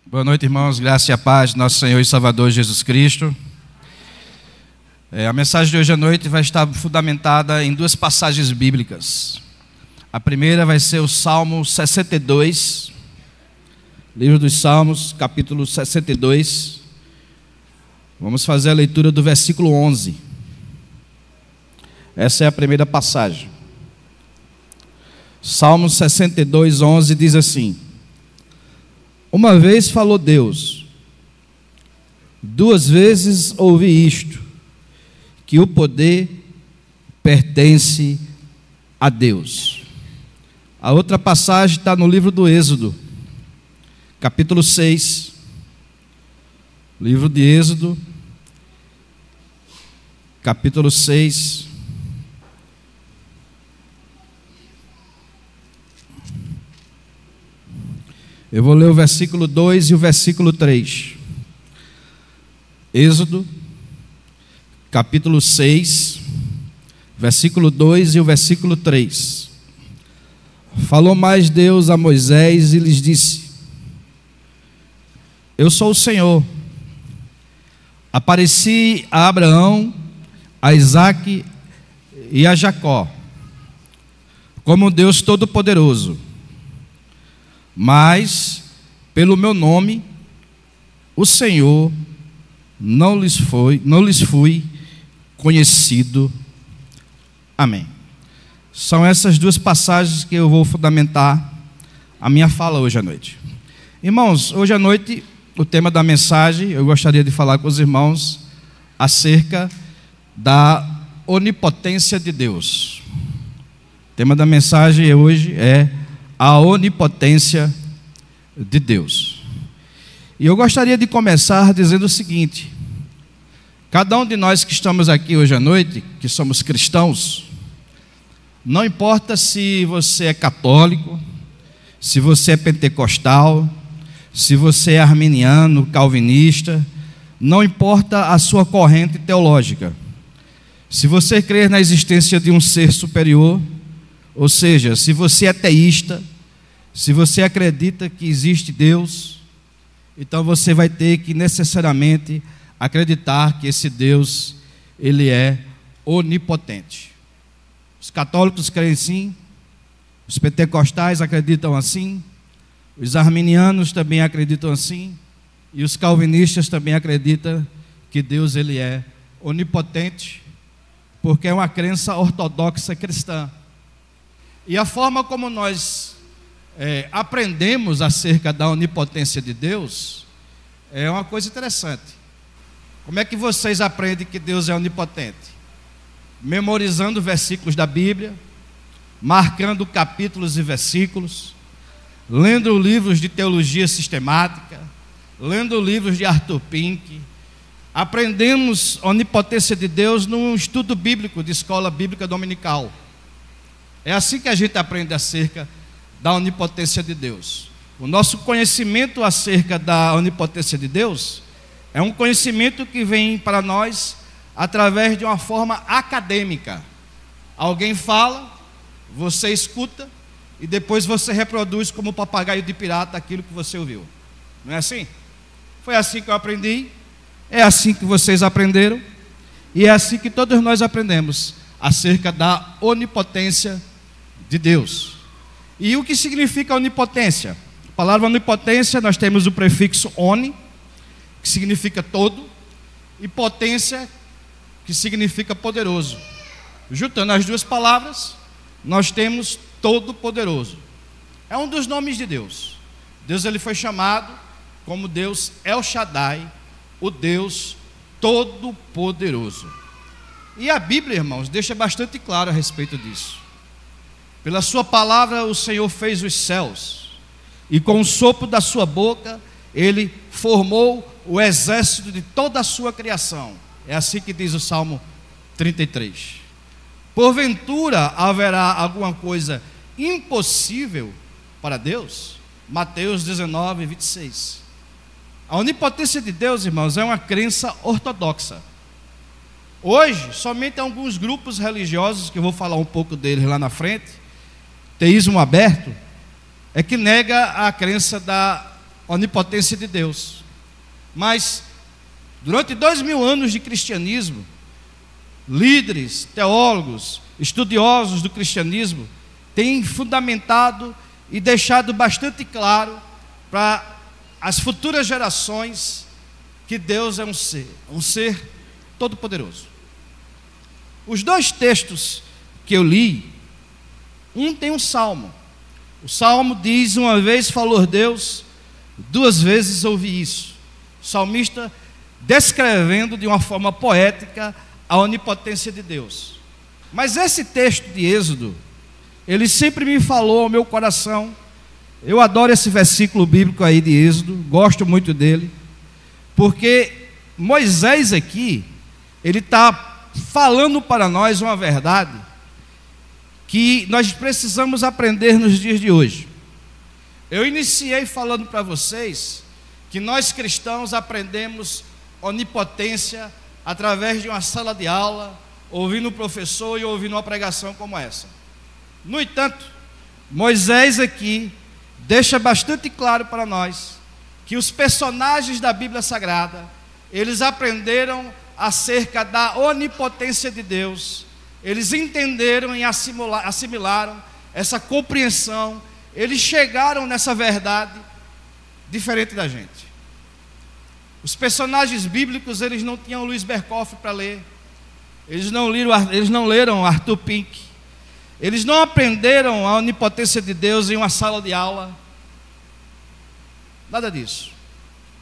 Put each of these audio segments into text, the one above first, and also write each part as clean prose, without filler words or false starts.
Boa noite, irmãos. Graça e a paz de nosso Senhor e Salvador Jesus Cristo. A mensagem de hoje à noite vai estar fundamentada em duas passagens bíblicas. A primeira vai ser o Salmo 62, livro dos Salmos, capítulo 62. Vamos fazer a leitura do versículo 11. Essa é a primeira passagem. Salmo 62, 11 diz assim: Uma vez falou Deus, duas vezes ouvi isto, que o poder pertence a Deus. A outra passagem está no livro do Êxodo, capítulo 6. Livro de Êxodo, capítulo 6. Eu vou ler o versículo 2 e o versículo 3. Êxodo, capítulo 6, versículo 2 e o versículo 3. Falou mais Deus a Moisés e lhes disse: Eu sou o Senhor. Apareci a Abraão, a Isaque e a Jacó, como Deus Todo-Poderoso. Mas, pelo meu nome, o Senhor, não lhes fui conhecido. Amém. São essas duas passagens que eu vou fundamentar a minha fala hoje à noite. Irmãos, hoje à noite, o tema da mensagem, eu gostaria de falar com os irmãos acerca da onipotência de Deus. O tema da mensagem hoje é a onipotência de Deus. E eu gostaria de começar dizendo o seguinte: cada um de nós que estamos aqui hoje à noite, que somos cristãos, não importa se você é católico, se você é pentecostal, se você é arminiano, calvinista, não importa a sua corrente teológica. Se você crer na existência de um ser superior, ou seja, se você é ateísta, se você acredita que existe Deus, então você vai ter que necessariamente acreditar que esse Deus, ele é onipotente. Os católicos creem sim, os pentecostais acreditam assim, os arminianos também acreditam assim, e os calvinistas também acreditam que Deus, ele é onipotente, porque é uma crença ortodoxa cristã. E a forma como nós aprendemos acerca da onipotência de Deus é uma coisa interessante. Como é que vocês aprendem que Deus é onipotente? Memorizando versículos da Bíblia, marcando capítulos e versículos, lendo livros de teologia sistemática, lendo livros de Arthur Pink. Aprendemos a onipotência de Deus num estudo bíblico de escola bíblica dominical. É assim que a gente aprende acerca da onipotência de Deus. O nosso conhecimento acerca da onipotência de Deus é um conhecimento que vem para nós através de uma forma acadêmica. Alguém fala, você escuta e depois você reproduz como papagaio de pirata aquilo que você ouviu. Não é assim? Foi assim que eu aprendi, é assim que vocês aprenderam e é assim que todos nós aprendemos acerca da onipotência de Deus. E o que significa onipotência? A palavra onipotência, nós temos o prefixo oni, que significa todo, e potência, que significa poderoso. Juntando as duas palavras, nós temos todo-poderoso. É um dos nomes de Deus. Deus, ele foi chamado como Deus El Shaddai, o Deus todo-poderoso. E a Bíblia, irmãos, deixa bastante claro a respeito disso. Pela sua palavra o Senhor fez os céus, e com o sopro da sua boca ele formou o exército de toda a sua criação. É assim que diz o Salmo 33. Porventura haverá alguma coisa impossível para Deus? Mateus 19, 26. A onipotência de Deus, irmãos, é uma crença ortodoxa. Hoje, somente alguns grupos religiosos, que eu vou falar um pouco deles lá na frente, teísmo aberto, é que nega a crença da onipotência de Deus. Mas, durante 2000 anos de cristianismo, líderes, teólogos, estudiosos do cristianismo têm fundamentado e deixado bastante claro para as futuras gerações que Deus é um ser todo-poderoso. Os dois textos que eu li, um tem um salmo. O salmo diz: uma vez falou Deus, duas vezes ouvi isso. O salmista descrevendo de uma forma poética a onipotência de Deus. Mas esse texto de Êxodo, ele sempre me falou ao meu coração. Eu adoro esse versículo bíblico aí de Êxodo, gosto muito dele, porque Moisés aqui, ele está falando para nós uma verdade que nós precisamos aprender nos dias de hoje. Eu iniciei falando para vocês que nós cristãos aprendemos onipotência através de uma sala de aula, ouvindo um professor e ouvindo uma pregação como essa. No entanto, Moisés aqui deixa bastante claro para nós que os personagens da Bíblia Sagrada, eles aprenderam acerca da onipotência de Deus, eles entenderam e assimilaram essa compreensão, eles chegaram nessa verdade diferente da gente. Os personagens bíblicos, eles não tinham Luiz Berkoff para ler, eles não leram Arthur Pink, eles não aprenderam a onipotência de Deus em uma sala de aula, nada disso.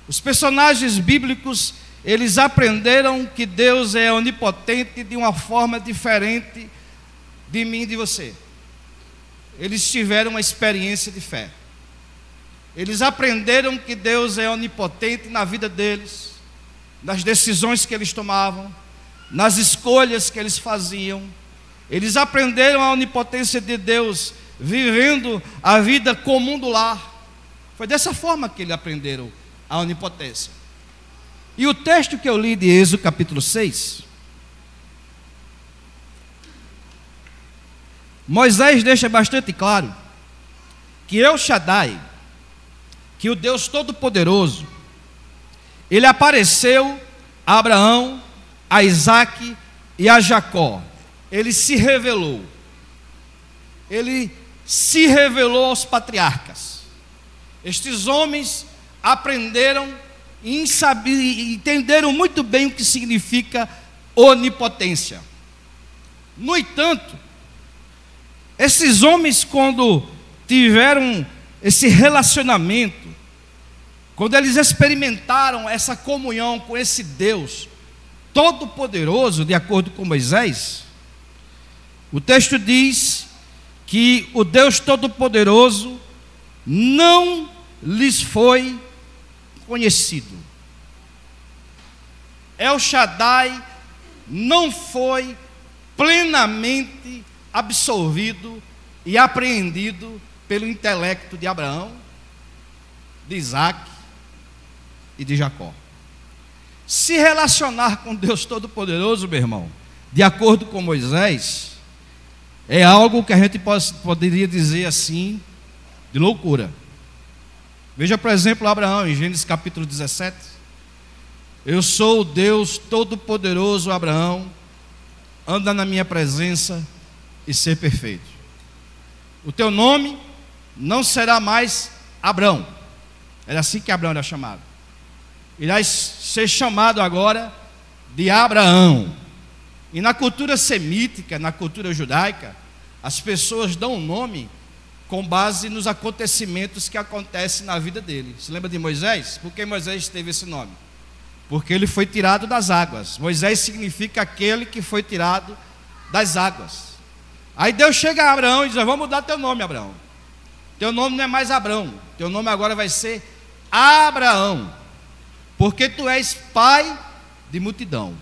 Os personagens bíblicos, eles aprenderam que Deus é onipotente de uma forma diferente de mim e de você. Eles tiveram uma experiência de fé. Eles aprenderam que Deus é onipotente na vida deles, nas decisões que eles tomavam, nas escolhas que eles faziam. Eles aprenderam a onipotência de Deus vivendo a vida comum do lar. Foi dessa forma que eles aprenderam a onipotência. E o texto que eu li de Êxodo capítulo 6, Moisés deixa bastante claro que El Shaddai, que o Deus Todo-Poderoso, ele apareceu a Abraão, a Isaac e a Jacó. Ele se revelou. Ele se revelou aos patriarcas. Estes homens aprenderam e entenderam muito bem o que significa onipotência. No entanto, esses homens, quando tiveram esse relacionamento, quando eles experimentaram essa comunhão com esse Deus Todo-Poderoso, de acordo com Moisés, o texto diz que o Deus Todo-Poderoso não lhes foi conhecido. El Shaddai não foi plenamente absorvido e apreendido pelo intelecto de Abraão, de Isaac e de Jacó. Se relacionar com Deus Todo-Poderoso, meu irmão, de acordo com Moisés, é algo que a gente poderia dizer assim, de loucura. Veja, por exemplo, Abraão, em Gênesis capítulo 17. Eu sou o Deus Todo-Poderoso, Abraão, anda na minha presença e ser perfeito. O teu nome não será mais Abrão. Era assim que Abraão era chamado. Irás ser chamado agora de Abraão. E na cultura semítica, na cultura judaica, as pessoas dão um nome com base nos acontecimentos que acontecem na vida dele. Se lembra de Moisés? Por que Moisés teve esse nome? Porque ele foi tirado das águas. Moisés significa aquele que foi tirado das águas. Aí Deus chega a Abraão e diz: vamos mudar teu nome, Abraão. Teu nome não é mais Abrão, teu nome agora vai ser Abraão, porque tu és pai de multidão.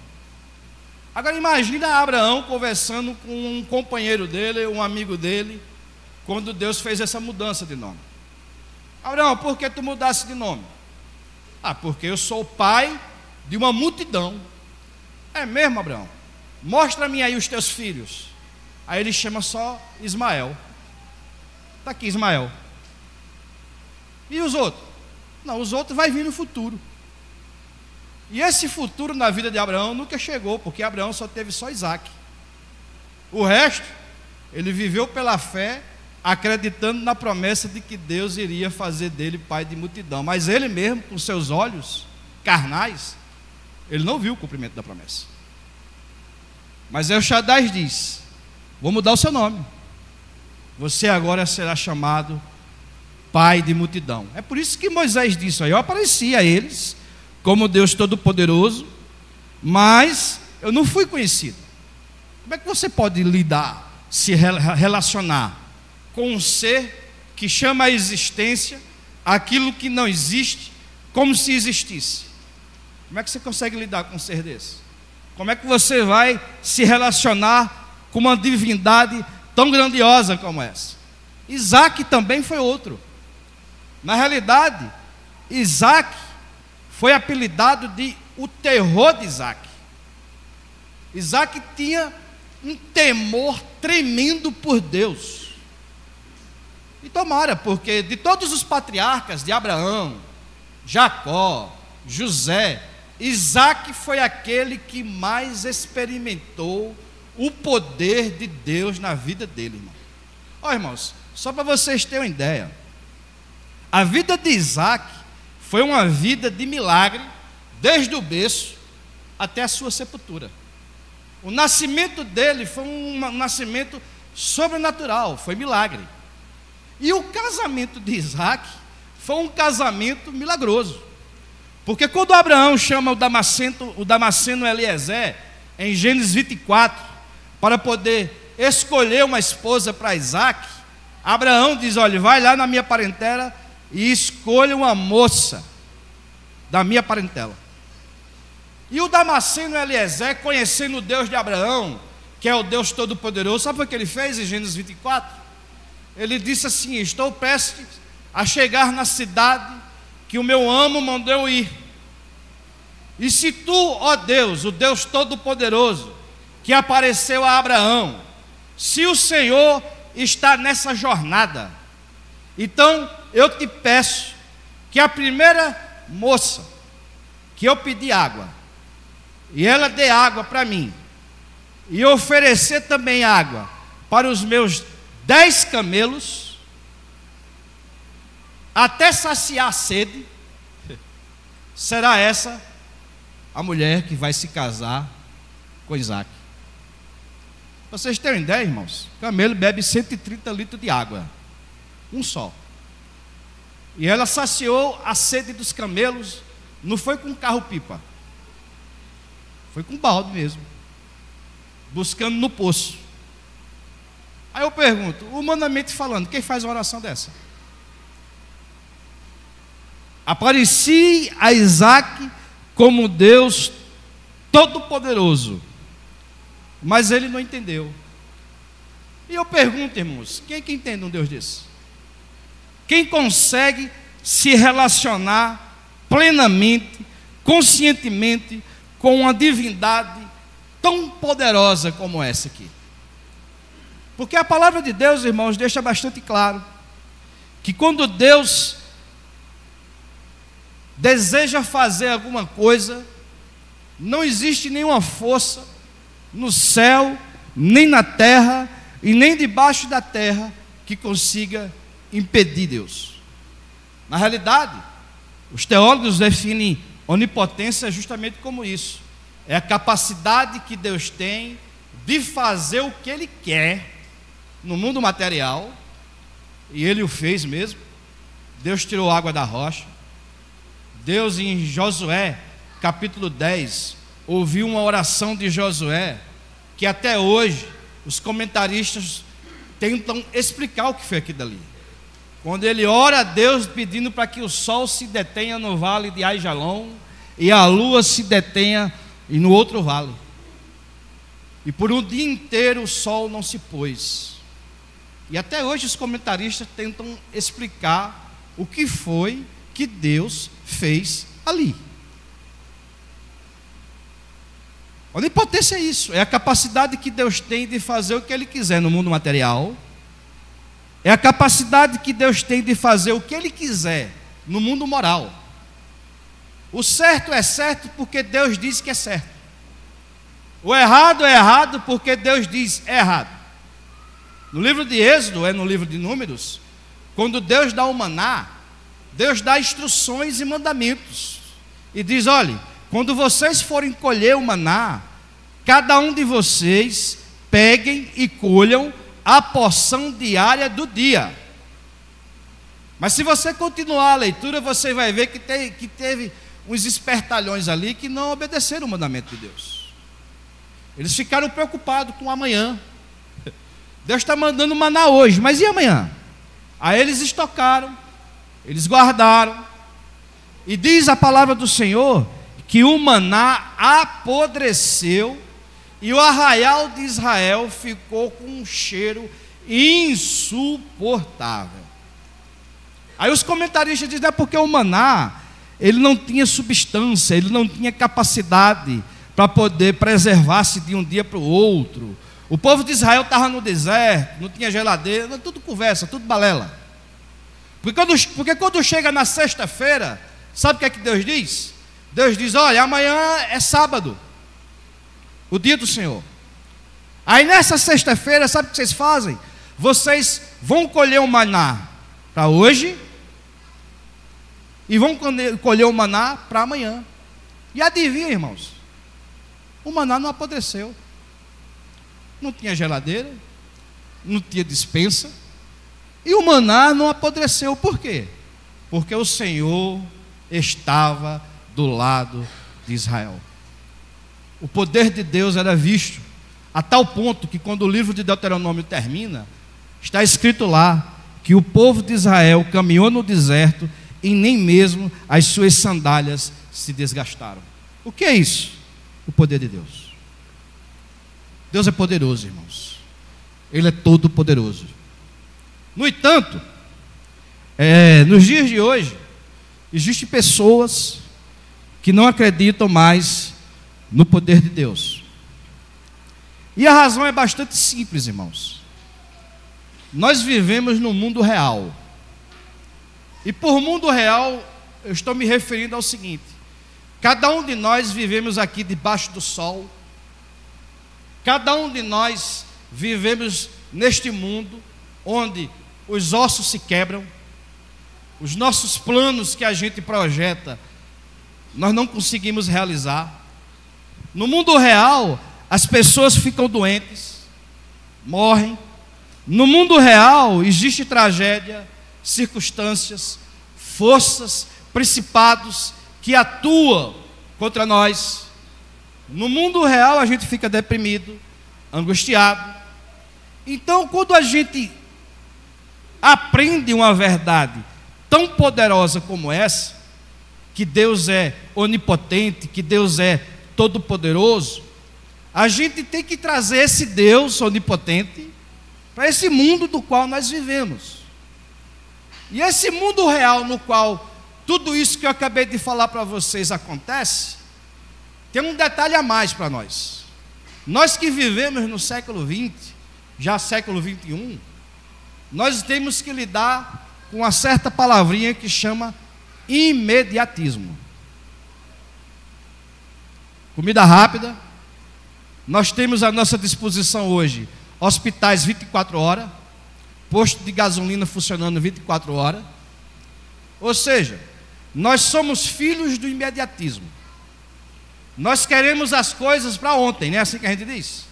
Agora imagina Abraão conversando com um companheiro dele, um amigo dele, quando Deus fez essa mudança de nome. Abraão, por que tu mudaste de nome? Porque eu sou pai de uma multidão. É mesmo, Abraão? Mostra-me aí os teus filhos. Aí ele chama só Ismael. Está aqui Ismael. E os outros? Não, os outros vai vir no futuro. E esse futuro na vida de Abraão nunca chegou, porque Abraão só teve só Isaac. O resto, ele viveu pela fé, acreditando na promessa de que Deus iria fazer dele pai de multidão. Mas ele mesmo, com seus olhos carnais, ele não viu o cumprimento da promessa. Mas El Shaddai diz: vou mudar o seu nome. Você agora será chamado pai de multidão. É por isso que Moisés disse: eu apareci a eles como Deus Todo-Poderoso, mas eu não fui conhecido. Como é que você pode lidar, se relacionar com um ser que chama a existência aquilo que não existe, como se existisse? Como é que você consegue lidar com um ser desse? Como é que você vai se relacionar com uma divindade tão grandiosa como essa? Isaac também foi outro. Na realidade, Isaac foi apelidado de o terror de Isaac. Isaac tinha um temor tremendo por Deus. E tomara, porque de todos os patriarcas de Abraão, Jacó, José, Isaac foi aquele que mais experimentou o poder de Deus na vida dele, irmão. Ó, irmãos, só para vocês terem uma ideia, a vida de Isaac foi uma vida de milagre, desde o berço até a sua sepultura. O nascimento dele foi um nascimento sobrenatural, foi milagre. E o casamento de Isaac foi um casamento milagroso. Porque quando Abraão chama o Damasceno Eliezer, em Gênesis 24, para poder escolher uma esposa para Isaac, Abraão diz: olha, vai lá na minha parentela e escolha uma moça da minha parentela. E o Damasceno Eliezer, conhecendo o Deus de Abraão, que é o Deus Todo-Poderoso, sabe o que ele fez em Gênesis 24? Ele disse assim: estou prestes a chegar na cidade que o meu amo mandou eu ir. E se tu, ó Deus, o Deus Todo-Poderoso, que apareceu a Abraão, se o Senhor está nessa jornada, então eu te peço que a primeira moça que eu pedir água, e ela dê água para mim, e oferecer também água para os meus 10 camelos, até saciar a sede, será essa a mulher que vai se casar com Isaac. Vocês têm uma ideia, irmãos? Camelo bebe 130 litros de água, um só. E ela saciou a sede dos camelos, não foi com carro-pipa, foi com balde mesmo, buscando no poço. Aí eu pergunto, humanamente falando, quem faz uma oração dessa? Apareci a Isaac como Deus Todo-Poderoso, mas ele não entendeu. E eu pergunto, irmãos, quem que entende um Deus desse? Quem consegue se relacionar plenamente, conscientemente, com uma divindade tão poderosa como essa aqui? Porque a palavra de Deus, irmãos, deixa bastante claro que quando Deus deseja fazer alguma coisa, não existe nenhuma força no céu, nem na terra e nem debaixo da terra que consiga impedir Deus. Na realidade, os teólogos definem onipotência justamente como isso: é a capacidade que Deus tem de fazer o que Ele quer no mundo material, e Ele o fez mesmo. Deus tirou água da rocha. Deus, em Josué capítulo 10, ouviu uma oração de Josué, que até hoje os comentaristas tentam explicar o que foi aquilo ali. Quando ele ora a Deus pedindo para que o sol se detenha no vale de Aijalon e a lua se detenha no outro vale. E por um dia inteiro o sol não se pôs. E até hoje os comentaristas tentam explicar o que foi que Deus fez ali. A onipotência é isso, é a capacidade que Deus tem de fazer o que Ele quiser no mundo material. É a capacidade que Deus tem de fazer o que Ele quiser no mundo moral. O certo é certo porque Deus diz que é certo. O errado é errado porque Deus diz é errado. No livro de Êxodo, no livro de Números, quando Deus dá o maná, Deus dá instruções e mandamentos. E diz: olhe, quando vocês forem colher o maná, cada um de vocês peguem e colham a porção diária do dia. Mas se você continuar a leitura, você vai ver que teve uns espertalhões ali que não obedeceram o mandamento de Deus. Eles ficaram preocupados com o amanhã. Deus está mandando maná hoje, mas e amanhã? Aí eles estocaram, eles guardaram. E diz a palavra do Senhor que o maná apodreceu e o arraial de Israel ficou com um cheiro insuportável. Aí os comentaristas dizem: é porque o maná, ele não tinha substância, ele não tinha capacidade para poder preservar-se de um dia para o outro. O povo de Israel estava no deserto, não tinha geladeira, tudo conversa, tudo balela. Porque quando chega na sexta-feira, sabe o que é que Deus diz? Deus diz: olha, amanhã é sábado, o dia do Senhor. Aí nessa sexta-feira, sabe o que vocês fazem? Vocês vão colher o maná para hoje e vão colher o maná para amanhã. E adivinha, irmãos, o maná não apodreceu. Não tinha geladeira, não tinha despensa, e o maná não apodreceu. Por quê? Porque o Senhor estava do lado de Israel. O poder de Deus era visto a tal ponto que quando o livro de Deuteronômio termina, está escrito lá que o povo de Israel caminhou no deserto e nem mesmo as suas sandálias se desgastaram. O que é isso? O poder de Deus. Deus é poderoso, irmãos. Ele é todo poderoso. No entanto, nos dias de hoje, existem pessoas que não acreditam mais no poder de Deus. E a razão é bastante simples, irmãos. Nós vivemos no mundo real. E por mundo real, eu estou me referindo ao seguinte: cada um de nós vivemos aqui debaixo do sol. Cada um de nós vivemos neste mundo onde os ossos se quebram, os nossos planos que a gente projeta, nós não conseguimos realizar. No mundo real, as pessoas ficam doentes, morrem. No mundo real, existe tragédia, circunstâncias, forças, principados que atuam contra nós. No mundo real a gente fica deprimido, angustiado. Então, quando a gente aprende uma verdade tão poderosa como essa, que Deus é onipotente, que Deus é todo-poderoso, a gente tem que trazer esse Deus onipotente para esse mundo do qual nós vivemos. E esse mundo real no qual tudo isso que eu acabei de falar para vocês acontece, tem um detalhe a mais para nós. Nós que vivemos no século XX, já século XXI, nós temos que lidar com uma certa palavrinha que chama imediatismo. Comida rápida. Nós temos à nossa disposição hoje hospitais 24 horas, posto de gasolina funcionando 24 horas. Ou seja, nós somos filhos do imediatismo. Nós queremos as coisas para ontem, não é assim que a gente diz?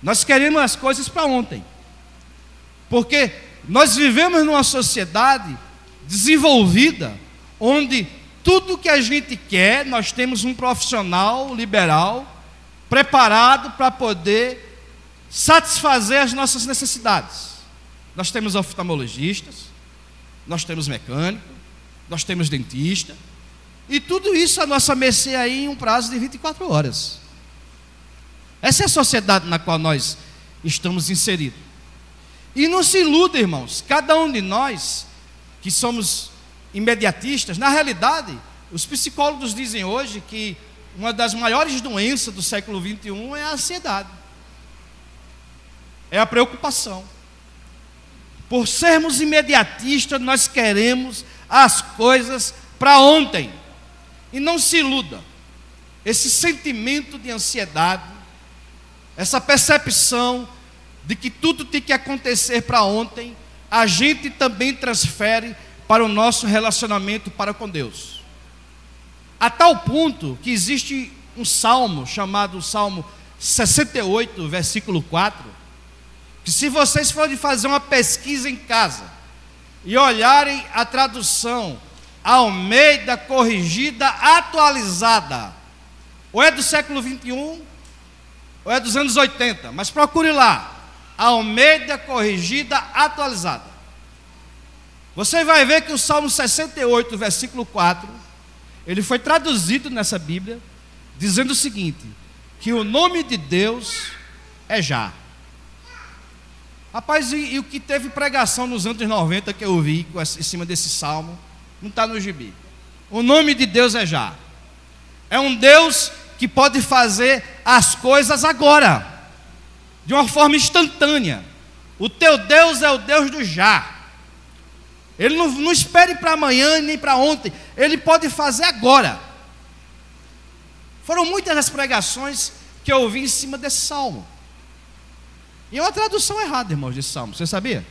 Nós queremos as coisas para ontem. Porque nós vivemos numa sociedade desenvolvida, onde tudo que a gente quer, nós temos um profissional liberal preparado para poder satisfazer as nossas necessidades. Nós temos oftalmologistas, nós temos mecânico, nós temos dentista, e tudo isso à nossa mercê aí em um prazo de 24 horas. Essa é a sociedade na qual nós estamos inseridos. E não se iluda, irmãos, cada um de nós que somos imediatistas, na realidade, os psicólogos dizem hoje que uma das maiores doenças do século XXI é a ansiedade, é a preocupação. Por sermos imediatistas, nós queremos as coisas para ontem. E não se iluda. Esse sentimento de ansiedade, essa percepção de que tudo tem que acontecer para ontem, a gente também transfere para o nosso relacionamento para com Deus. A tal ponto que existe um salmo chamado Salmo 68, versículo 4, que se vocês forem fazer uma pesquisa em casa e olharem a tradução Almeida Corrigida Atualizada, ou é do século 21, ou é dos anos 80, mas procure lá, Almeida Corrigida Atualizada. Você vai ver que o Salmo 68, versículo 4, ele foi traduzido nessa Bíblia, dizendo o seguinte, que o nome de Deus é Já. Rapaz, e o que teve pregação nos anos 90 que eu vi em cima desse salmo, não está no gibi. O nome de Deus é Já. É um Deus que pode fazer as coisas agora, de uma forma instantânea. O teu Deus é o Deus do já. Ele não espere para amanhã nem para ontem, ele pode fazer agora. Foram muitas as pregações que eu ouvi em cima desse salmo. E é uma tradução errada, irmãos, desse salmo, você sabia?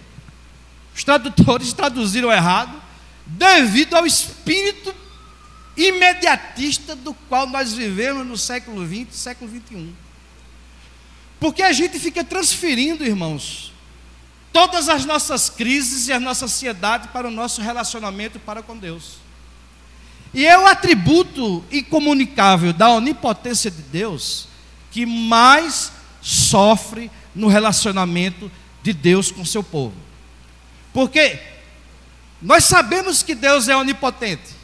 Os tradutores traduziram errado devido ao espírito imediatista do qual nós vivemos no século XX, século XXI. Porque a gente fica transferindo, irmãos, todas as nossas crises e a nossa ansiedade para o nosso relacionamento para com Deus. E é o atributo incomunicável da onipotência de Deus que mais sofre no relacionamento de Deus com seu povo. Porque nós sabemos que Deus é onipotente,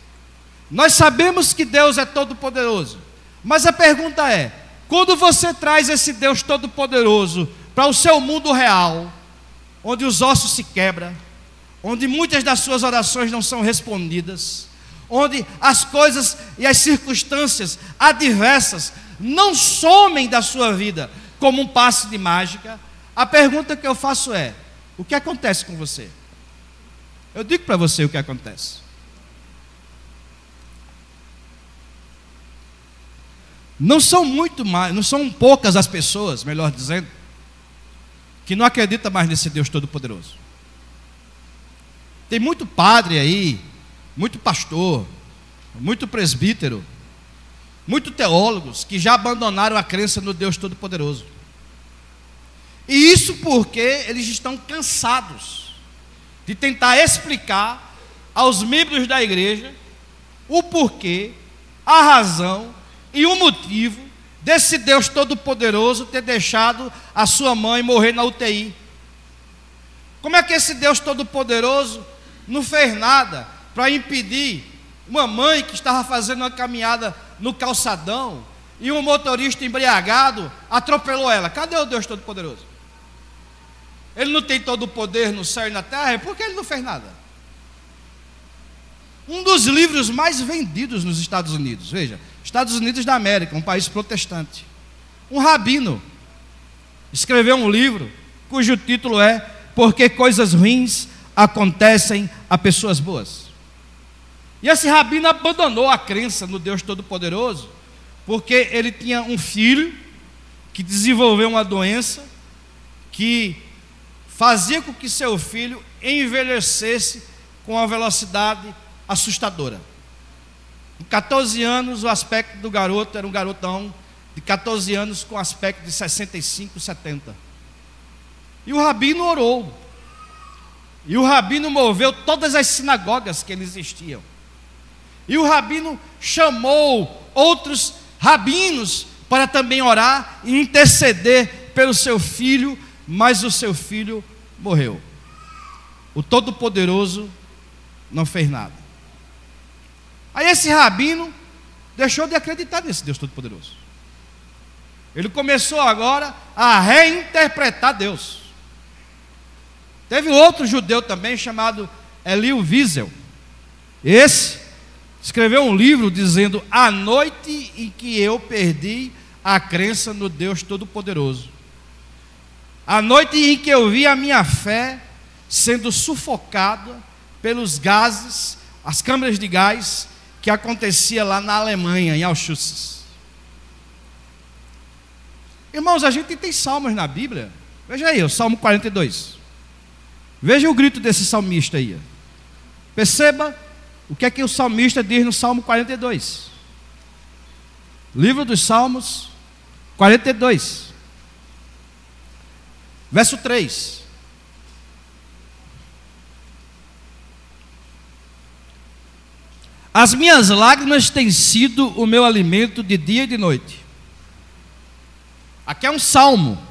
nós sabemos que Deus é todo-poderoso, mas a pergunta é, quando você traz esse Deus todo-poderoso para o seu mundo real, onde os ossos se quebram, onde muitas das suas orações não são respondidas, onde as coisas e as circunstâncias adversas não somem da sua vida como um passe de mágica, a pergunta que eu faço é, o que acontece com você? Eu digo para você o que acontece. Não são poucas as pessoas, melhor dizendo, que não acredita mais nesse Deus Todo-Poderoso. Tem muito padre aí, muito pastor, muito presbítero, muito teólogos que já abandonaram a crença no Deus Todo-Poderoso. E isso porque eles estão cansados de tentar explicar aos membros da igreja o porquê, a razão e o motivo desse Deus Todo-Poderoso ter deixado a sua mãe morrer na UTI. Como é que esse Deus Todo-Poderoso não fez nada para impedir uma mãe que estava fazendo uma caminhada no calçadão e um motorista embriagado atropelou ela? Cadê o Deus Todo-Poderoso? Ele não tem todo o poder no céu e na terra, por que ele não fez nada? Um dos livros mais vendidos nos Estados Unidos, veja, Estados Unidos da América, um país protestante, um rabino escreveu um livro cujo título é Porque Coisas Ruins Acontecem a Pessoas Boas. E esse rabino abandonou a crença no Deus Todo-Poderoso porque ele tinha um filho que desenvolveu uma doença que fazia com que seu filho envelhecesse com uma velocidade assustadora. Com 14 anos, o aspecto do garoto era um garotão de 14 anos com aspecto de 65, 70. E o rabino orou. E o rabino moveu todas as sinagogas que existiam. E o rabino chamou outros rabinos para também orar e interceder pelo seu filho, mas o seu filho morreu. O Todo-Poderoso não fez nada. Aí esse rabino deixou de acreditar nesse Deus Todo-Poderoso. Ele começou agora a reinterpretar Deus. Teve outro judeu também chamado Elie Wiesel. Esse escreveu um livro dizendo A Noite em que eu perdi a crença no Deus Todo-Poderoso. A noite em que eu vi a minha fé sendo sufocada pelos gases as câmeras de gás que acontecia lá na Alemanha, em Auschwitz. Irmãos, a gente tem salmos na Bíblia. Veja aí, o Salmo 42. Veja o grito desse salmista aí. Perceba o que é que o salmista diz no Salmo 42. Livro dos Salmos 42. Verso 3. As minhas lágrimas têm sido o meu alimento de dia e de noite. Aqui é um salmo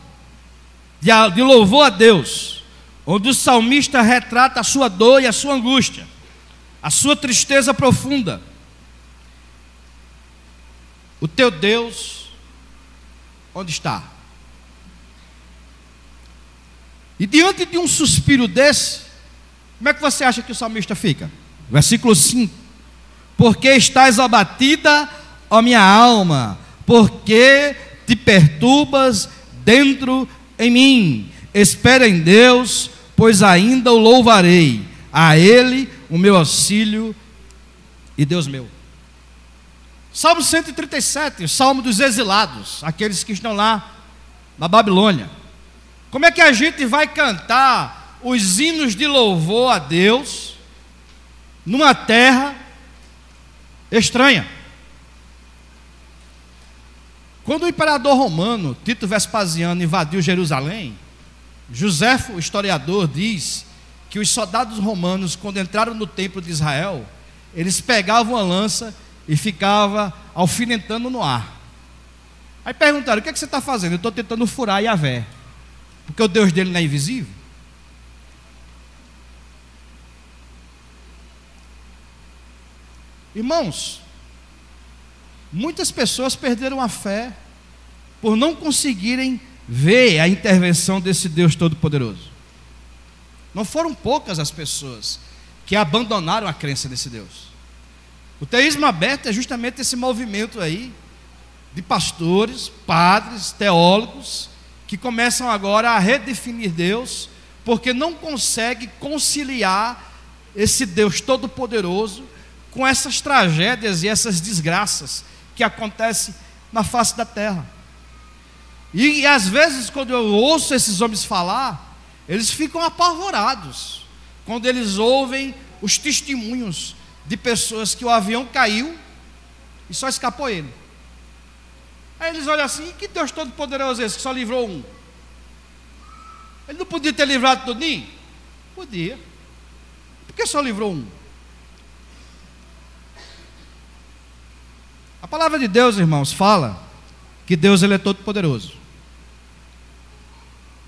de louvor a Deus, onde o salmista retrata a sua dor e a sua angústia, a sua tristeza profunda. O teu Deus, onde está? E diante de um suspiro desse, como é que você acha que o salmista fica? Versículo 5. Porque estás abatida, ó minha alma, porque te perturbas dentro em mim. Espera em Deus, pois ainda o louvarei. A Ele o meu auxílio e Deus meu. Salmo 137, o Salmo dos exilados, aqueles que estão lá na Babilônia. Como é que a gente vai cantar os hinos de louvor a Deus numa terra estranha? Quando o imperador romano Tito Vespasiano invadiu Jerusalém, Joséfo, o historiador, diz que os soldados romanos, quando entraram no templo de Israel, eles pegavam a lança e ficavam alfinetando no ar. Aí perguntaram: o que é que você está fazendo? Eu estou tentando furar Yahvé, porque o Deus dele não é invisível. Irmãos, muitas pessoas perderam a fé por não conseguirem ver a intervenção desse Deus Todo-Poderoso. Não foram poucas as pessoas que abandonaram a crença nesse Deus. O teísmo aberto é justamente esse movimento aí de pastores, padres, teólogos, que começam agora a redefinir Deus, porque não consegue conciliar esse Deus Todo-Poderoso com essas tragédias e essas desgraças que acontecem na face da terra. E às vezes, quando eu ouço esses homens falar, eles ficam apavorados quando eles ouvem os testemunhos de pessoas que o avião caiu e só escapou ele. Aí eles olham assim: que Deus Todo-Poderoso é esse que só livrou um? Ele não podia ter livrado tudinho? Podia. Por que só livrou um? A palavra de Deus, irmãos, fala que Deus ele é todo-poderoso.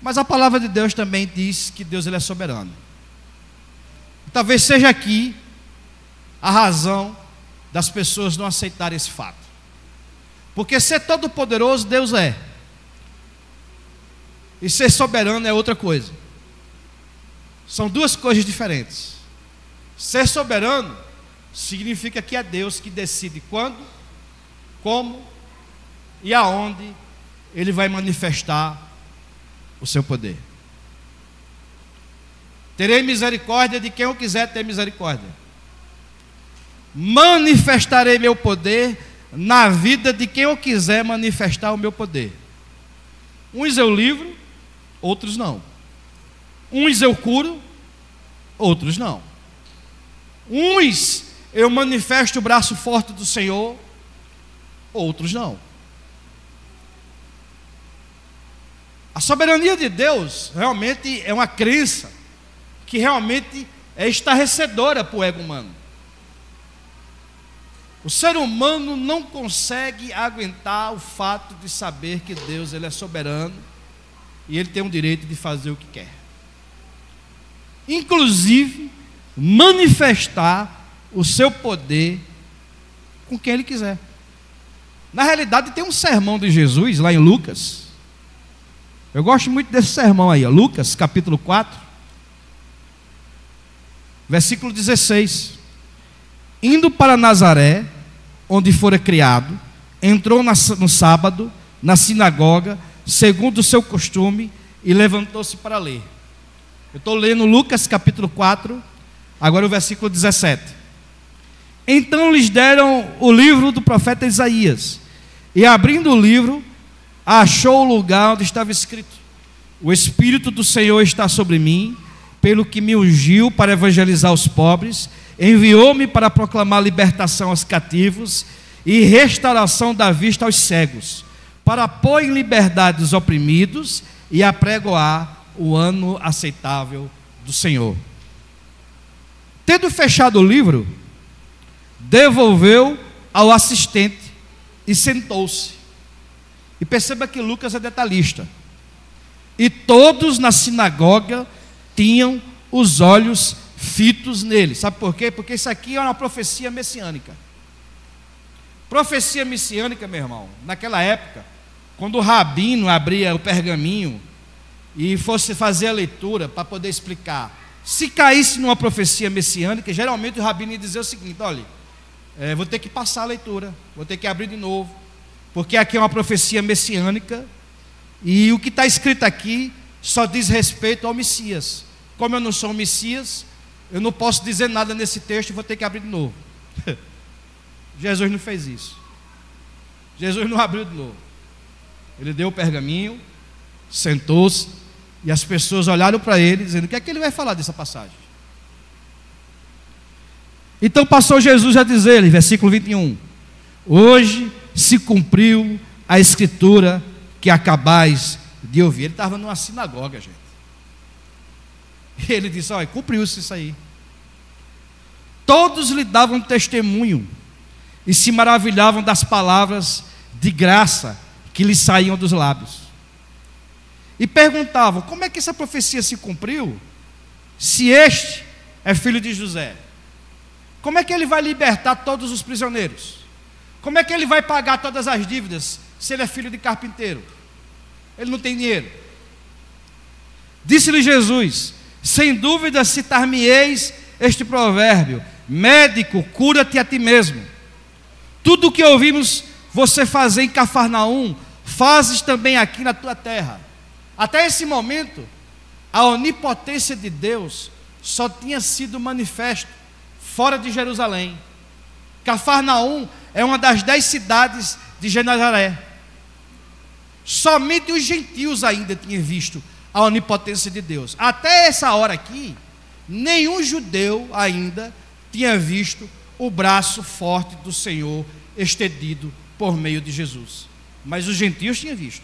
Mas a palavra de Deus também diz que Deus ele é soberano. Talvez seja aqui a razão das pessoas não aceitarem esse fato. Porque ser todo-poderoso Deus é, e ser soberano é outra coisa. São duas coisas diferentes. Ser soberano significa que é Deus que decide quando, como e aonde Ele vai manifestar o seu poder. Terei misericórdia de quem eu quiser ter misericórdia. Manifestarei meu poder na vida de quem eu quiser manifestar o meu poder. Uns eu livro, outros não. Uns eu curo, outros não. Uns eu manifesto o braço forte do Senhor, outros não. A soberania de Deus realmente é uma crença que realmente é estarrecedora para o ego humano. O ser humano não consegue aguentar o fato de saber que Deus ele é soberano e Ele tem o direito de fazer o que quer. Inclusive, manifestar o seu poder com quem Ele quiser. Na realidade, tem um sermão de Jesus lá em Lucas. Eu gosto muito desse sermão aí, ó, Lucas capítulo 4, versículo 16. Indo para Nazaré, onde fora criado, entrou no sábado, na sinagoga, segundo o seu costume, e levantou-se para ler. Eu estou lendo Lucas capítulo 4, agora o versículo 17. Então lhes deram o livro do profeta Isaías, e abrindo o livro, achou o lugar onde estava escrito: o Espírito do Senhor está sobre mim, pelo que me ungiu para evangelizar os pobres, enviou-me para proclamar libertação aos cativos e restauração da vista aos cegos, para pôr em liberdade os oprimidos e apregoar o ano aceitável do Senhor. Tendo fechado o livro, devolveu ao assistente e sentou-se. E perceba que Lucas é detalhista. E todos na sinagoga tinham os olhos fitos nele. Sabe por quê? Porque isso aqui é uma profecia messiânica. Profecia messiânica, meu irmão, naquela época, quando o rabino abria o pergaminho e fosse fazer a leitura para poder explicar, se caísse numa profecia messiânica, geralmente o rabino ia dizer o seguinte: olha, vou ter que passar a leitura, vou ter que abrir de novo, porque aqui é uma profecia messiânica, e o que está escrito aqui só diz respeito ao Messias. Como eu não sou o Messias, eu não posso dizer nada nesse texto, vou ter que abrir de novo. Jesus não fez isso. Jesus não abriu de novo. Ele deu o pergaminho, sentou-se, e as pessoas olharam para ele, dizendo: o que é que ele vai falar dessa passagem? Então passou Jesus a dizer-lhe, versículo 21, hoje se cumpriu a escritura que acabais de ouvir. Ele estava numa sinagoga, gente. E ele disse: olha, cumpriu-se isso aí. Todos lhe davam testemunho e se maravilhavam das palavras de graça que lhe saíam dos lábios. E perguntavam: como é que essa profecia se cumpriu, se este é filho de José? Como é que ele vai libertar todos os prisioneiros? Como é que ele vai pagar todas as dívidas, se ele é filho de carpinteiro? Ele não tem dinheiro. Disse-lhe Jesus: sem dúvida citar-me-eis este provérbio: médico, cura-te a ti mesmo. Tudo o que ouvimos você fazer em Cafarnaum, fazes também aqui na tua terra. Até esse momento, a onipotência de Deus só tinha sido manifesto fora de Jerusalém. Cafarnaum é uma das 10 cidades de Genazaré. Somente os gentios ainda tinham visto a onipotência de Deus. Até essa hora aqui, nenhum judeu ainda tinha visto o braço forte do Senhor estendido por meio de Jesus. Mas os gentios tinham visto.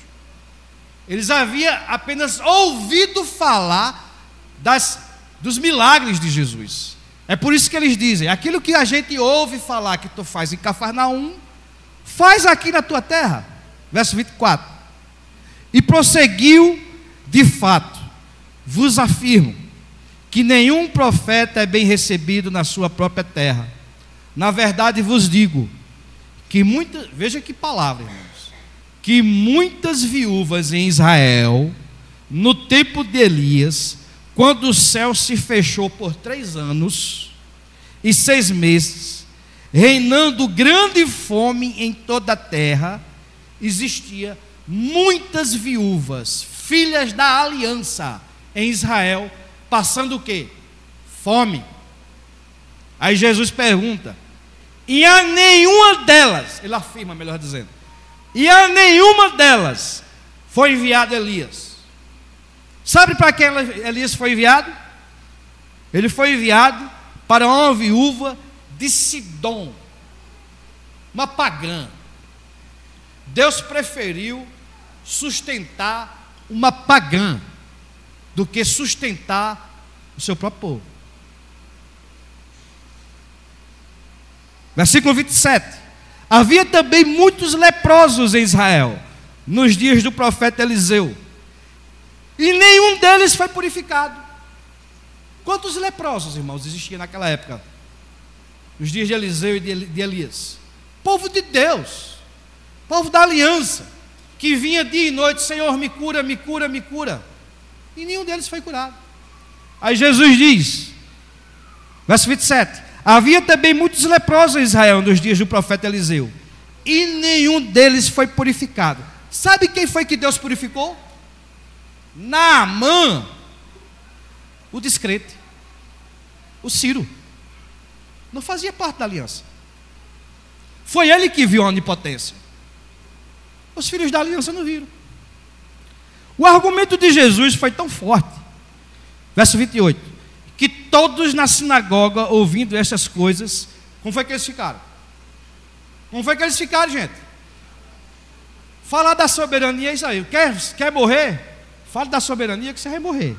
Eles haviam apenas ouvido falar dos milagres de Jesus. É por isso que eles dizem: aquilo que a gente ouve falar que tu faz em Cafarnaum, faz aqui na tua terra. Verso 24. E prosseguiu: de fato, vos afirmo que nenhum profeta é bem recebido na sua própria terra. Na verdade vos digo que veja que palavra, irmãos, que muitas viúvas em Israel, no tempo de Elias, quando o céu se fechou por 3 anos e 6 meses, reinando grande fome em toda a terra, existia muitas viúvas, filhas da aliança em Israel, passando o quê? Fome. Aí Jesus pergunta: e a nenhuma delas, ele afirma, melhor dizendo, e a nenhuma delas foi enviado Elias. Sabe para quem Elias foi enviado? Ele foi enviado para uma viúva de Sidom, uma pagã. Deus preferiu sustentar uma pagã do que sustentar o seu próprio povo. Versículo 27. Havia também muitos leprosos em Israel, nos dias do profeta Eliseu, e nenhum deles foi purificado. Quantos leprosos, irmãos, existiam naquela época? Nos dias de Eliseu e de Elias? Povo de Deus, povo da aliança, que vinha dia e noite: Senhor, me cura, me cura, me cura. E nenhum deles foi curado. Aí Jesus diz, verso 27, havia também muitos leprosos em Israel nos dias do profeta Eliseu, e nenhum deles foi purificado. Sabe quem foi que Deus purificou? Naamã, o descrente, o Ciro. Não fazia parte da aliança. Foi ele que viu a onipotência. Os filhos da aliança não viram. O argumento de Jesus foi tão forte, verso 28, que todos na sinagoga, ouvindo essas coisas, como foi que eles ficaram? Como foi que eles ficaram, gente? Falar da soberania é isso aí. Quer morrer? Fale da soberania que você vai morrer.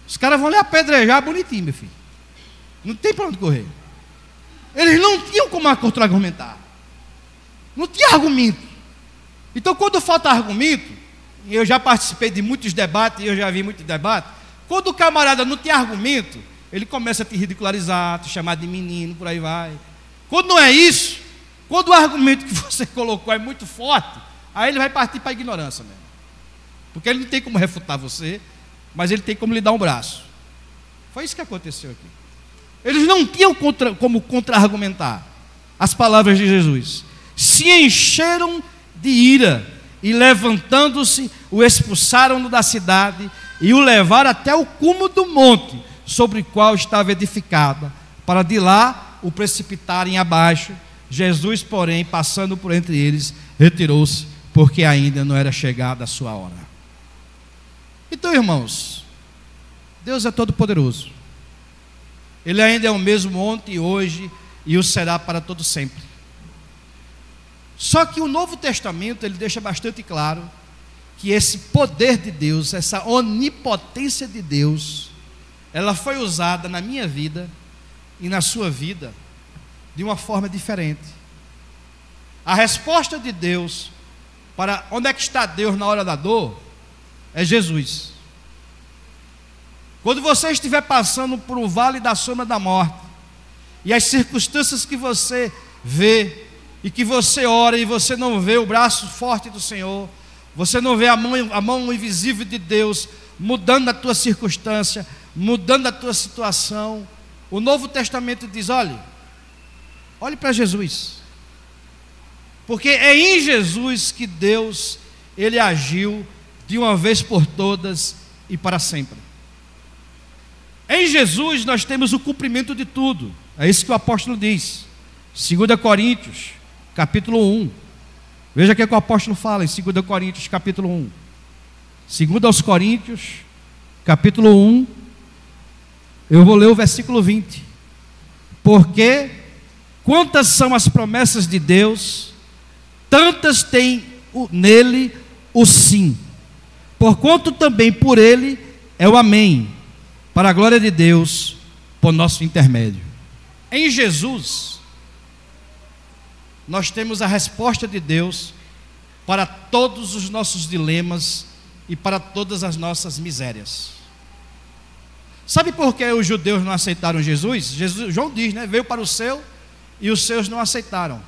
Os caras vão lhe apedrejar bonitinho, meu filho. Não tem para onde correr. Eles não tinham como contra-argumentar. Não tinha argumento. Então, quando falta argumento, e eu já participei de muitos debates, e eu já vi muitos debates, quando o camarada não tem argumento, ele começa a te ridicularizar, te chamar de menino, por aí vai. Quando não é isso, quando o argumento que você colocou é muito forte, aí ele vai partir para a ignorância mesmo. Porque ele não tem como refutar você, mas ele tem como lhe dar um braço. Foi isso que aconteceu aqui. Eles não tinham como contra-argumentar as palavras de Jesus. Se encheram de ira e, levantando-se, o expulsaram da cidade e o levaram até o cume do monte sobre o qual estava edificada, para de lá o precipitarem abaixo. Jesus, porém, passando por entre eles, retirou-se, porque ainda não era chegada a sua hora. Então, irmãos, Deus é todo-poderoso. Ele ainda é o mesmo ontem, hoje e o será para todo sempre. Só que o Novo Testamento, ele deixa bastante claro que esse poder de Deus, essa onipotência de Deus, ela foi usada na minha vida e na sua vida de uma forma diferente. A resposta de Deus para onde é que está Deus na hora da dor é Jesus. Quando você estiver passando por um vale da sombra da morte, e as circunstâncias que você vê, e que você ora e você não vê o braço forte do Senhor, você não vê a mão invisível de Deus mudando a tua circunstância, mudando a tua situação, o Novo Testamento diz: olhe para Jesus, porque é em Jesus que Deus, ele agiu de uma vez por todas e para sempre. Em Jesus nós temos o cumprimento de tudo. É isso que o apóstolo diz, 2 Coríntios capítulo 1. Veja o que o apóstolo fala em 2 Coríntios capítulo 1. 2 aos Coríntios capítulo 1. Eu vou ler o versículo 20. Porque quantas são as promessas de Deus, tantas tem nele o sim. Porquanto também por ele é o amém, para a glória de Deus, por nosso intermédio. Em Jesus, nós temos a resposta de Deus para todos os nossos dilemas e para todas as nossas misérias. Sabe por que os judeus não aceitaram Jesus? João diz, né? Veio para o seu e os seus não aceitaram.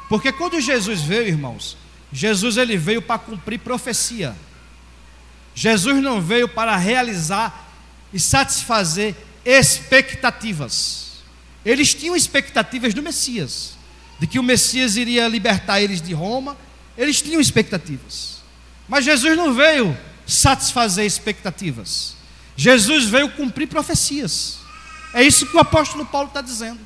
Porque quando Jesus veio, irmãos, Jesus ele veio para cumprir profecia. Jesus não veio para realizar e satisfazer expectativas. Eles tinham expectativas do Messias, de que o Messias iria libertar eles de Roma. Eles tinham expectativas, mas Jesus não veio satisfazer expectativas. Jesus veio cumprir profecias. É isso que o apóstolo Paulo está dizendo.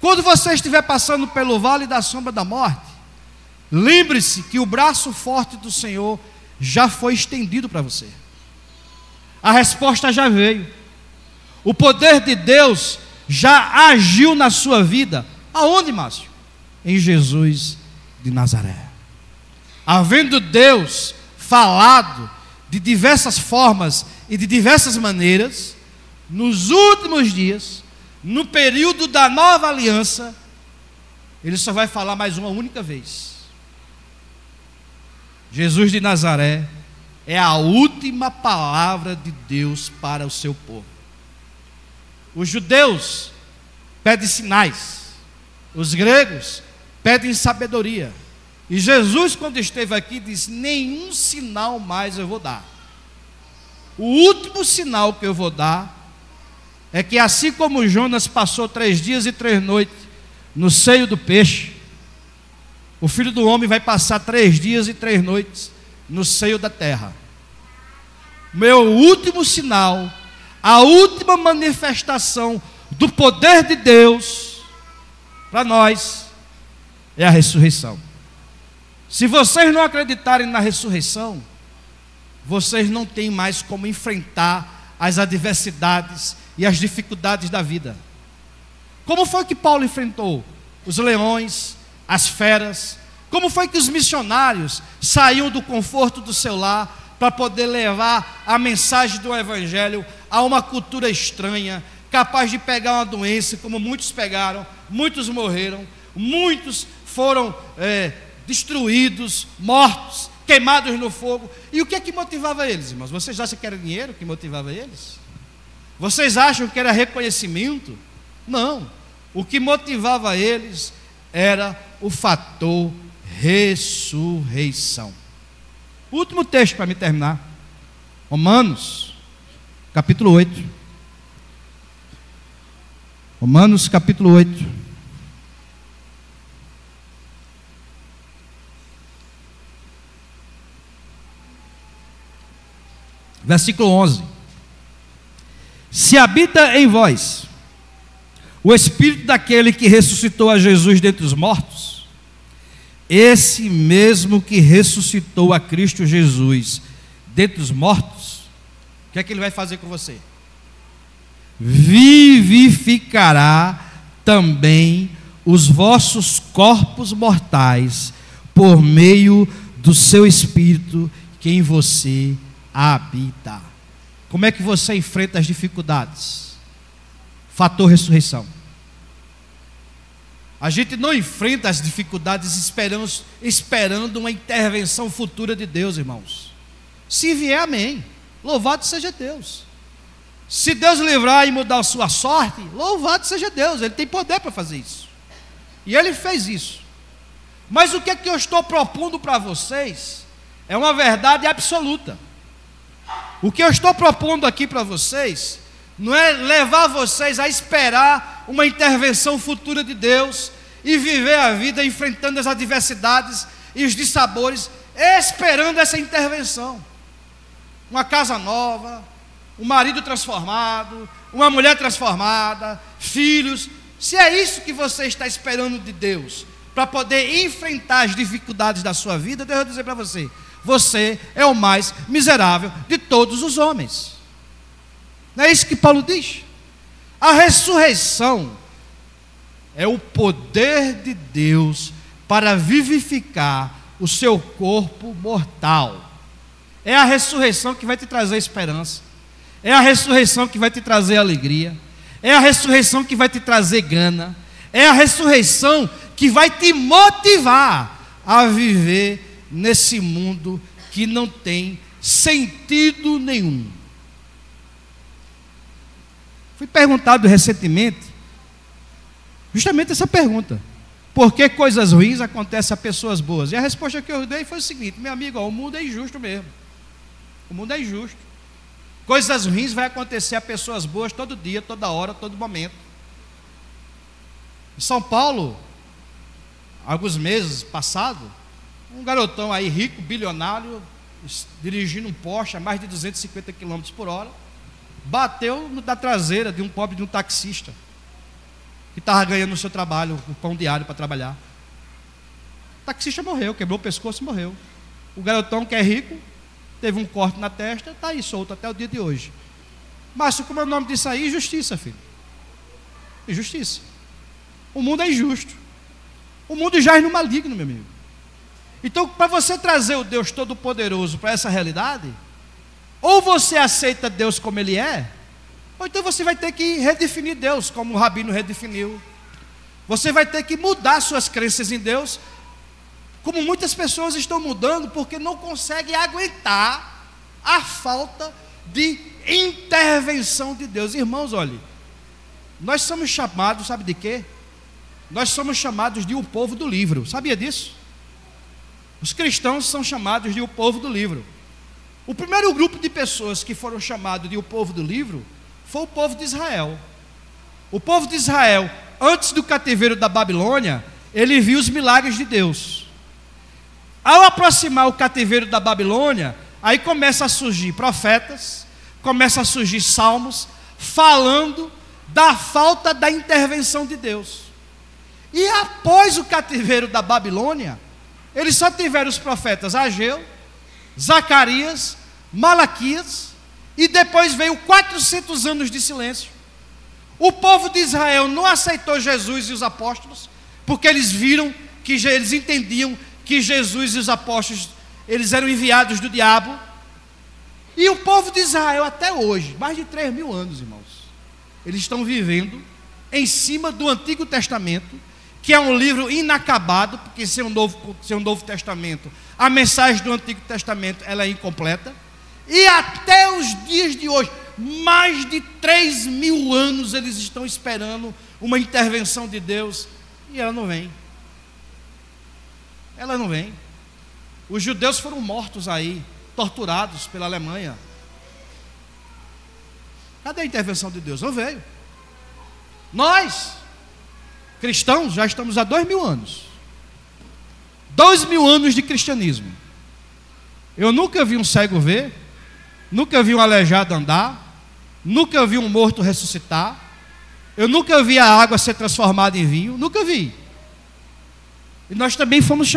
Quando você estiver passando pelo vale da sombra da morte, lembre-se que o braço forte do Senhor já foi estendido para você. A resposta já veio. O poder de Deus já agiu na sua vida. Aonde, Márcio? Em Jesus de Nazaré. Havendo Deus falado de diversas formas e de diversas maneiras, nos últimos dias, no período da nova aliança, ele só vai falar mais uma única vez. Jesus de Nazaré é a última palavra de Deus para o seu povo. Os judeus pedem sinais, os gregos pedem sabedoria. E Jesus, quando esteve aqui, disse: nenhum sinal mais eu vou dar. O último sinal que eu vou dar é que, assim como Jonas passou 3 dias e 3 noites no seio do peixe, o Filho do Homem vai passar 3 dias e 3 noites no seio da terra. Meu último sinal, a última manifestação do poder de Deus para nós, é a ressurreição. Se vocês não acreditarem na ressurreição, vocês não têm mais como enfrentar as adversidades e as dificuldades da vida. Como foi que Paulo enfrentou os leões, as feras? Como foi que os missionários saíam do conforto do seu lar para poder levar a mensagem do evangelho a uma cultura estranha, capaz de pegar uma doença, como muitos pegaram, muitos morreram, muitos foram destruídos, mortos, queimados no fogo? E o que é que motivava eles, irmãos? Vocês acham que era dinheiro que motivava eles? Vocês acham que era reconhecimento? Não. O que motivava eles era o fator ressurreição. Último texto para me terminar. Romanos, capítulo 8. Romanos, capítulo 8. Versículo 11. Se habita em vós o Espírito daquele que ressuscitou a Jesus dentre os mortos, esse mesmo que ressuscitou a Cristo Jesus dentre os mortos, o que é que ele vai fazer com você? Vivificará também os vossos corpos mortais por meio do seu Espírito que em você habita. Como é que você enfrenta as dificuldades? Fator ressurreição. A gente não enfrenta as dificuldades esperando uma intervenção futura de Deus, irmãos. Se vier, amém. Louvado seja Deus. Se Deus livrar e mudar a sua sorte, louvado seja Deus. Ele tem poder para fazer isso. E Ele fez isso. Mas o que é que eu estou propondo para vocês é uma verdade absoluta. O que eu estou propondo aqui para vocês não é levar vocês a esperar uma intervenção futura de Deus e viver a vida enfrentando as adversidades e os dissabores, esperando essa intervenção. Uma casa nova, um marido transformado, uma mulher transformada, filhos. Se é isso que você está esperando de Deus para poder enfrentar as dificuldades da sua vida, deixa eu dizer para você: você é o mais miserável de todos os homens. Não é isso que Paulo diz? A ressurreição é o poder de Deus para vivificar o seu corpo mortal. É a ressurreição que vai te trazer esperança. É a ressurreição que vai te trazer alegria. É a ressurreição que vai te trazer gana. É a ressurreição que vai te motivar a viver nesse mundo que não tem sentido nenhum. Fui perguntado recentemente justamente essa pergunta: por que coisas ruins acontecem a pessoas boas? E a resposta que eu dei foi o seguinte: meu amigo, o mundo é injusto mesmo. O mundo é injusto. Coisas ruins vai acontecer a pessoas boas todo dia, toda hora, todo momento. Em São Paulo, alguns meses passados, um garotão aí rico, bilionário, dirigindo um Porsche a mais de 250 km por hora, bateu na traseira de um taxista que estava ganhando no seu trabalho o pão diário para trabalhar. O taxista morreu, quebrou o pescoço e morreu. O garotão, que é rico, teve um corte na testa, está aí solto até o dia de hoje. Mas como é o nome disso aí? Injustiça, filho. Injustiça. O mundo é injusto. O mundo jaz no maligno, meu amigo. Então, para você trazer o Deus Todo-Poderoso para essa realidade, ou você aceita Deus como Ele é, ou então você vai ter que redefinir Deus, como o Rabino redefiniu. Você vai ter que mudar suas crenças em Deus, como muitas pessoas estão mudando, porque não conseguem aguentar a falta de intervenção de Deus. Irmãos, olhe, nós somos chamados, sabe de quê? Nós somos chamados de o povo do livro. Sabia disso? Os cristãos são chamados de o povo do livro. O primeiro grupo de pessoas que foram chamados de o povo do livro foi o povo de Israel. O povo de Israel, antes do cativeiro da Babilônia, ele viu os milagres de Deus. Ao aproximar o cativeiro da Babilônia, aí começa a surgir profetas, começa a surgir salmos, falando da falta da intervenção de Deus. E após o cativeiro da Babilônia, eles só tiveram os profetas Ageu, Zacarias, Malaquias, e depois veio 400 anos de silêncio. O povo de Israel não aceitou Jesus e os apóstolos, porque eles viram que eles entendiam que Jesus e os apóstolos, eles eram enviados do diabo. E o povo de Israel até hoje, mais de 3.000 anos, irmãos, eles estão vivendo em cima do Antigo Testamento, que é um livro inacabado, porque sem o Novo Testamento, a mensagem do Antigo Testamento ela é incompleta. E até os dias de hoje, mais de 3.000 anos, eles estão esperando uma intervenção de Deus, e ela não vem. Ela não vem. Os judeus foram mortos aí, torturados pela Alemanha. Cadê a intervenção de Deus? Não veio. Nós, cristãos, já estamos há 2.000 anos. 2.000 anos de cristianismo. Eu nunca vi um cego ver, nunca vi um aleijado andar, nunca vi um morto ressuscitar, eu nunca vi a água ser transformada em vinho, nunca vi. E nós também somos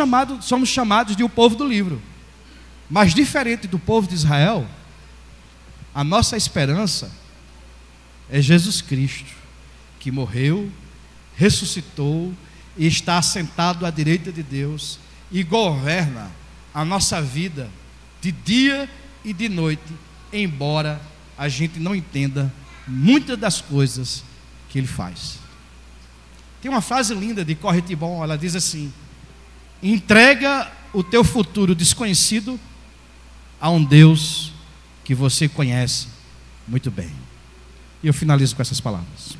chamados de o povo do livro. Mas diferente do povo de Israel, a nossa esperança é Jesus Cristo, que morreu, ressuscitou e está assentado à direita de Deus e governa a nossa vida de dia e de noite, embora a gente não entenda muitas das coisas que Ele faz. Tem uma frase linda de Corrie ten Boom, ela diz assim: entrega o teu futuro desconhecido a um Deus que você conhece muito bem. E eu finalizo com essas palavras.